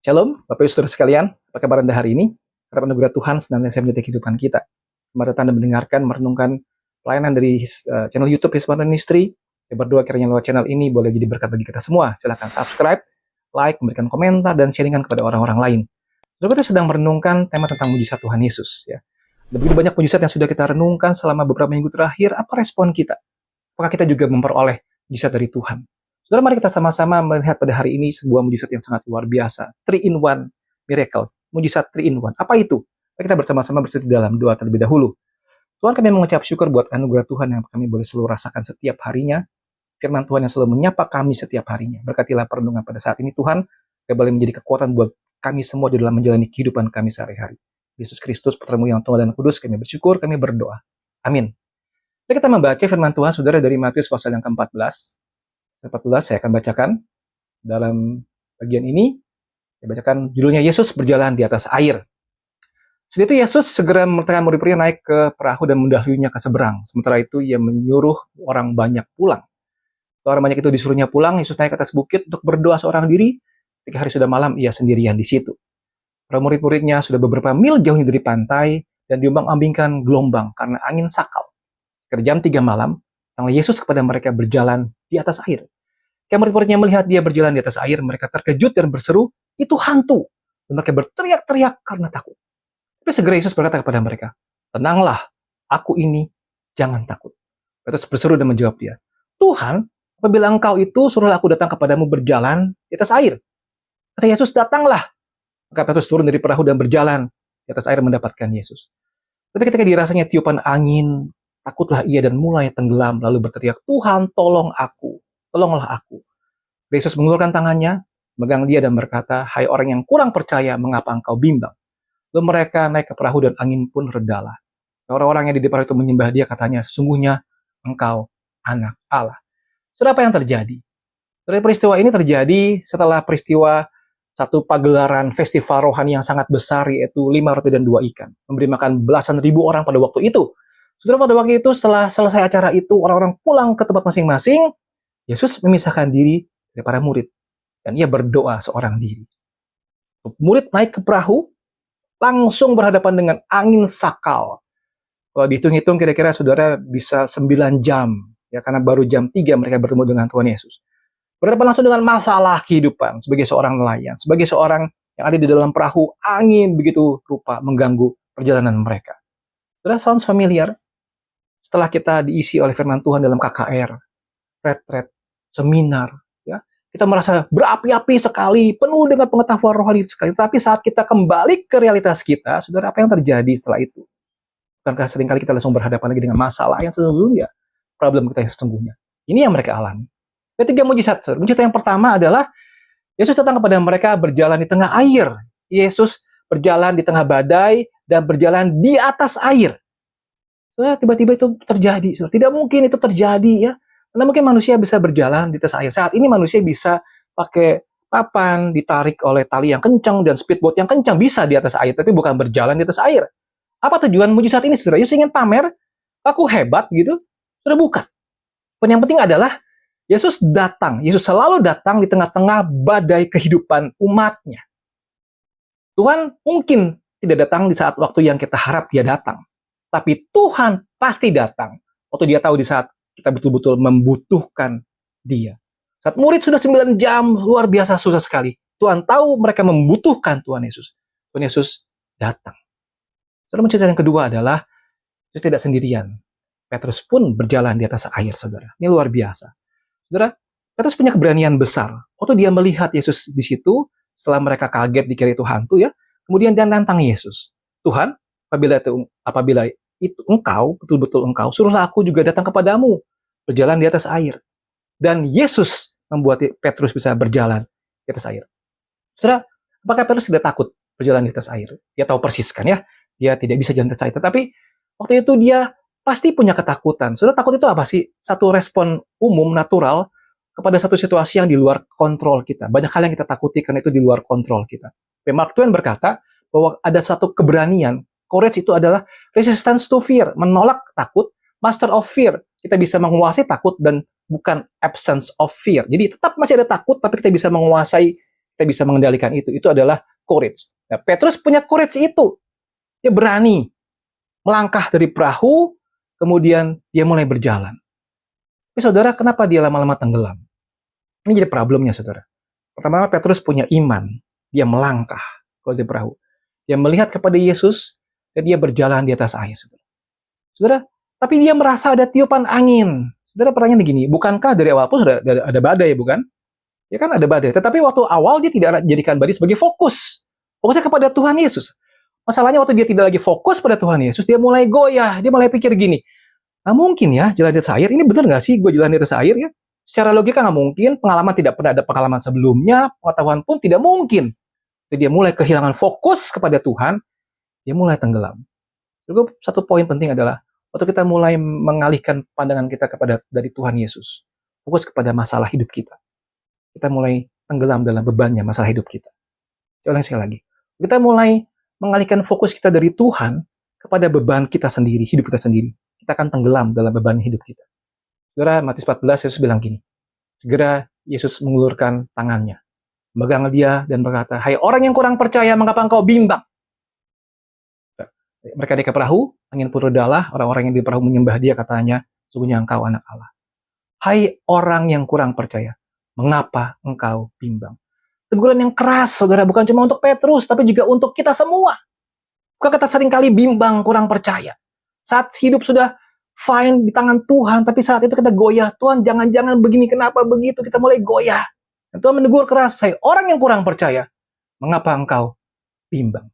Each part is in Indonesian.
Shalom, Bapak Ibu Saudara sekalian, apa kabar Anda hari ini? Harap anugerah Tuhan senantiasa menjadi kehidupan kita. Selamat datang dan mendengarkan, merenungkan pelayanan dari channel YouTube Hispan Ministry. Saya berdoa kiranya lewat channel ini boleh jadi berkat bagi kita semua. Silakan subscribe, like, memberikan komentar, dan sharingkan kepada orang-orang lain. Saudara, kita sedang merenungkan tema tentang mujizat Tuhan Yesus. Ya. Ada begitu banyak mujizat yang sudah kita renungkan selama beberapa minggu terakhir. Apa respon kita? Apakah kita juga memperoleh mujizat dari Tuhan? Saudara, mari kita sama-sama melihat pada hari ini sebuah mujizat yang sangat luar biasa. 3-in-1 miracle. Mujizat 3-in-1. Apa itu? Mari kita bersama-sama bersatu dalam doa terlebih dahulu. Tuhan, kami mengucap syukur buat anugerah Tuhan yang kami boleh selalu rasakan setiap harinya. Firman Tuhan yang selalu menyapa kami setiap harinya. Berkatilah perenungan pada saat ini Tuhan. Yang boleh menjadi kekuatan buat kami semua di dalam menjalani kehidupan kami sehari-hari. Yesus Kristus, Putra-Mu yang tunggal dan kudus, kami bersyukur, kami berdoa. Amin. Jadi kita membaca firman Tuhan, saudara, dari Matius pasal yang ke-14. 14 saya akan bacakan dalam bagian ini. Saya bacakan judulnya Yesus berjalan di atas air. Setelah itu Yesus segera memerintahkan murid-muridnya naik ke perahu dan mendahuinya ke seberang. Sementara itu ia menyuruh orang banyak pulang. Orang banyak itu disuruhnya pulang, Yesus naik ke atas bukit untuk berdoa seorang diri. Ketika hari sudah malam, ia sendirian di situ. Para murid-muridnya sudah beberapa mil jauhnya dari pantai dan diombang-ambingkan gelombang karena angin sakal. Pada jam 3 malam, datanglah Yesus kepada mereka berjalan di atas air. Ketika murid-muridnya melihat dia berjalan di atas air, mereka terkejut dan berseru, "Itu hantu!" Dan mereka berteriak-teriak karena takut. Tapi segera Yesus berkata kepada mereka, "Tenanglah, aku ini, jangan takut." Petrus berseru dan menjawab dia, "Tuhan, apabila Engkau itu, suruhlah aku datang kepadamu berjalan di atas air." Kata Yesus, "Datanglah." Maka Petrus turun dari perahu dan berjalan di atas air mendapatkan Yesus. Tapi ketika dirasanya tiupan angin, takutlah ia dan mulai tenggelam, lalu berteriak, "Tuhan, tolong aku, tolonglah aku." Yesus mengeluarkan tangannya, megang dia dan berkata, "Hai orang yang kurang percaya, mengapa engkau bimbang?" Lalu mereka naik ke perahu dan angin pun redalah. Orang-orang yang di depan itu menyembah dia, katanya, "Sesungguhnya engkau anak Allah." Saudara, apa yang terjadi? Dari peristiwa ini terjadi setelah peristiwa satu pagelaran festival rohani yang sangat besar, yaitu 5 roti dan 2 ikan. Memberi makan belasan ribu orang pada waktu itu. Saudara, pada waktu itu setelah selesai acara itu, orang-orang pulang ke tempat masing-masing. Yesus memisahkan diri dari para murid. Dan ia berdoa seorang diri. Murid naik ke perahu, langsung berhadapan dengan angin sakal. Kalau dihitung-hitung kira-kira saudara bisa 9 jam. Ya, karena baru jam 3 mereka bertemu dengan Tuhan Yesus. Berhadapan langsung dengan masalah kehidupan sebagai seorang nelayan. Sebagai seorang yang ada di dalam perahu, angin begitu rupa mengganggu perjalanan mereka. Saudara, sounds familiar? Setelah kita diisi oleh firman Tuhan dalam KKR, retret, seminar, ya, kita merasa berapi-api sekali, penuh dengan pengetahuan rohani sekali. Tapi saat kita kembali ke realitas kita, saudara, apa yang terjadi setelah itu? Bukankah seringkali kita langsung berhadapan lagi dengan masalah yang sesungguhnya, problem kita yang sesungguhnya? Ini yang mereka alami. Ketiga mujizat, saudara. Mujizat yang pertama adalah Yesus datang kepada mereka berjalan di tengah air. Yesus berjalan di tengah badai dan berjalan di atas air. Tiba-tiba itu terjadi. Tidak mungkin itu terjadi, ya. Karena mungkin manusia bisa berjalan di atas air. Saat ini manusia bisa pakai papan, ditarik oleh tali yang kencang dan speedboat yang kencang, bisa di atas air, tapi bukan berjalan di atas air. Apa tujuan mujizat ini, saudara? Yesus ingin pamer, aku hebat gitu? Saudara, bukan. Yang penting adalah Yesus datang. Yesus selalu datang di tengah-tengah badai kehidupan umatnya. Tuhan mungkin tidak datang di saat waktu yang kita harap dia datang. Tapi Tuhan pasti datang waktu dia tahu di saat kita betul-betul membutuhkan dia. Saat murid sudah 9 jam, luar biasa susah sekali. Tuhan tahu mereka membutuhkan Tuhan Yesus. Tuhan Yesus datang. Saudara, mujizat yang kedua adalah Yesus tidak sendirian. Petrus pun berjalan di atas air, saudara. Ini luar biasa. Saudara, Petrus punya keberanian besar. Waktu dia melihat Yesus di situ, setelah mereka kaget dikira itu hantu, ya, kemudian dia nantang Yesus. "Tuhan, apabila itu engkau, betul-betul engkau, suruhlah aku juga datang kepadamu, berjalan di atas air." Dan Yesus membuat Petrus bisa berjalan di atas air. Saudara, apakah Petrus tidak takut berjalan di atas air? Dia tahu persis kan, ya, dia tidak bisa jalan di atas air. Tetapi waktu itu dia pasti punya ketakutan. Saudara, takut itu apa sih? Satu respon umum, natural, kepada satu situasi yang di luar kontrol kita. Banyak hal yang kita takuti karena itu di luar kontrol kita. Mark Twain berkata bahwa ada satu keberanian. Courage itu adalah resistance to fear, menolak takut, master of fear. Kita bisa menguasai takut dan bukan absence of fear. Jadi tetap masih ada takut, tapi kita bisa menguasai, kita kita bisa mengendalikan itu adalah courage. Nah, Petrus punya courage itu. Dia berani melangkah dari perahu, kemudian dia mulai berjalan. Tapi saudara, kenapa dia lama-lama tenggelam? Ini jadi problemnya, saudara. Pertama, Petrus punya iman. Dia melangkah kalau di perahu. Dia melihat kepada Yesus, dan dia berjalan di atas air, saudara. Saudara, tapi dia merasa ada tiupan angin. Saudara, pertanyaan begini, bukankah dari awal pun sudah ada badai, bukan? Ya kan ada badai. Tetapi waktu awal dia tidak jadikan badai sebagai fokus. Fokusnya kepada Tuhan Yesus. Masalahnya waktu dia tidak lagi fokus pada Tuhan Yesus, dia mulai goyah. Dia mulai pikir gini, nggak mungkin ya jalan di atas air. Ini benar nggak sih gue jalan di atas air ya? Secara logika nggak mungkin. Pengalaman tidak pernah ada pengalaman sebelumnya. Pengetahuan pun tidak mungkin. Jadi dia mulai kehilangan fokus kepada Tuhan. Dia mulai tenggelam. Lalu satu poin penting adalah waktu kita mulai mengalihkan pandangan kita dari Tuhan Yesus, fokus kepada masalah hidup kita. Kita mulai tenggelam dalam bebannya masalah hidup kita. Saya ulangi sekali lagi. Kita mulai mengalihkan fokus kita dari Tuhan kepada beban kita sendiri, hidup kita sendiri. Kita akan tenggelam dalam beban hidup kita. Saudara, Matius 14, Yesus bilang gini, segera Yesus mengulurkan tangannya, memegang dia dan berkata, hai orang yang kurang percaya, mengapa engkau bimbang? Mereka di perahu, angin pun redalah, orang-orang yang di perahu menyembah dia, katanya, sungguhnya engkau anak Allah. Hai orang yang kurang percaya, mengapa engkau bimbang? Teguran yang keras, saudara, bukan cuma untuk Petrus, tapi juga untuk kita semua. Bukan kita seringkali bimbang, kurang percaya. Saat hidup sudah fine di tangan Tuhan, tapi saat itu kita goyah. Tuhan, jangan-jangan begini, kenapa begitu? Kita mulai goyah. Dan Tuhan menegur keras, saya orang yang kurang percaya, mengapa engkau bimbang?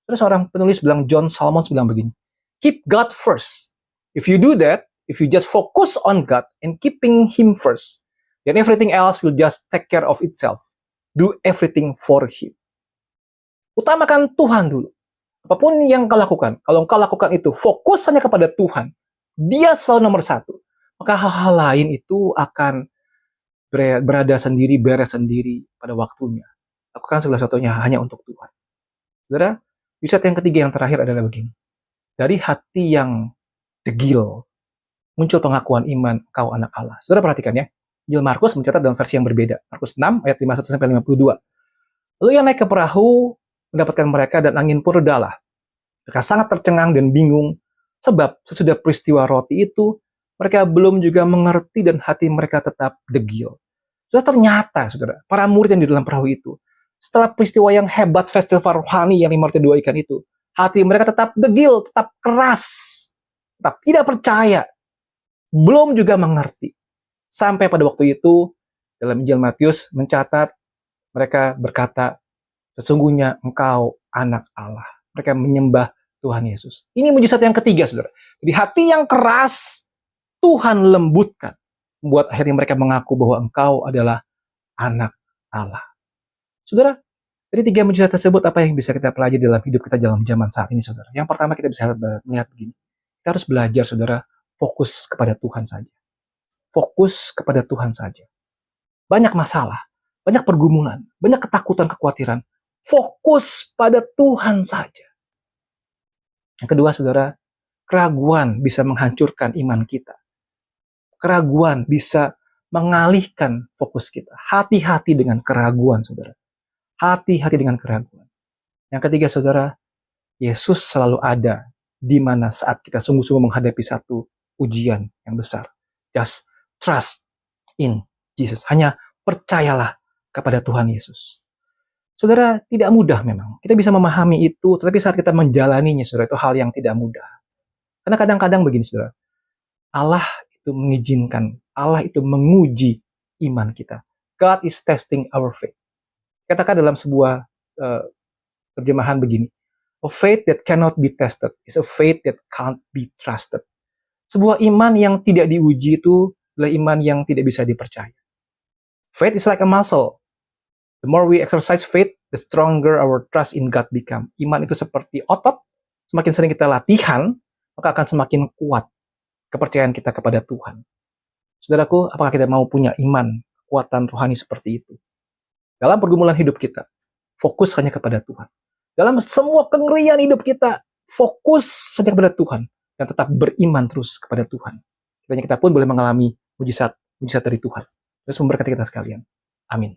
Terus seorang penulis bilang, John Salmons bilang begini, keep God first. If you do that, if you just focus on God and keeping Him first, then everything else will just take care of itself. Do everything for Him. Utamakan Tuhan dulu. Apapun yang kau lakukan, kalau engkau lakukan itu, fokus hanya kepada Tuhan. Dia selalu nomor satu. Maka hal-hal lain itu akan berada sendiri, beres sendiri pada waktunya. Lakukan segala sesuatunya hanya untuk Tuhan. Saudara, Yusat yang ketiga yang terakhir adalah begini. Dari hati yang degil, muncul pengakuan iman, kau anak Allah. Saudara perhatikan ya. Injil Markus mencatat dalam versi yang berbeda. Markus 6 ayat 51-52. Lalu yang naik ke perahu mendapatkan mereka dan angin pun redalah. Mereka sangat tercengang dan bingung sebab sesudah peristiwa roti itu mereka belum juga mengerti dan hati mereka tetap degil. Sudah ternyata, saudara, para murid yang di dalam perahu itu setelah peristiwa yang hebat festival rohani yang 5 roti 2 ikan itu, hati mereka tetap degil, tetap keras, tetap tidak percaya, belum juga mengerti. Sampai pada waktu itu, dalam Injil Matius mencatat, mereka berkata, sesungguhnya engkau anak Allah. Mereka menyembah Tuhan Yesus. Ini mujizat yang ketiga, saudara. Jadi hati yang keras, Tuhan lembutkan. Membuat akhirnya mereka mengaku bahwa engkau adalah anak Allah. Saudara, dari 3 mujizat tersebut, apa yang bisa kita pelajari dalam hidup kita dalam zaman saat ini, saudara? Yang pertama kita bisa melihat begini. Kita harus belajar, saudara, fokus kepada Tuhan saja. Fokus kepada Tuhan saja. Banyak masalah, banyak pergumulan, banyak ketakutan, kekhawatiran. Fokus pada Tuhan saja. Yang kedua, saudara, keraguan bisa menghancurkan iman kita. Keraguan bisa mengalihkan fokus kita. Hati-hati dengan keraguan, saudara. Hati-hati dengan keraguan. Yang ketiga, saudara, Yesus selalu ada di mana saat kita sungguh-sungguh menghadapi satu ujian yang besar. Just trust in Jesus. Hanya percayalah kepada Tuhan Yesus. Saudara, tidak mudah memang. Kita bisa memahami itu, tetapi saat kita menjalaninya, saudara, itu hal yang tidak mudah. Karena kadang-kadang begini, saudara. Allah itu mengizinkan, Allah itu menguji iman kita. God is testing our faith. Katakan dalam sebuah terjemahan begini. A faith that cannot be tested is a faith that can't be trusted. Sebuah iman yang tidak diuji itu adalah iman yang tidak bisa dipercaya. Faith is like a muscle. The more we exercise faith, the stronger our trust in God become. Iman itu seperti otot. Semakin sering kita latihan, maka akan semakin kuat kepercayaan kita kepada Tuhan. Saudaraku, apakah kita mau punya iman, kekuatan rohani seperti itu? Dalam pergumulan hidup kita, fokus hanya kepada Tuhan. Dalam semua kengerian hidup kita, fokus saja kepada Tuhan. Dan tetap beriman terus kepada Tuhan. Kiranya kita pun boleh mengalami mujizat dari Tuhan. Terus memberkati kita sekalian. Amin.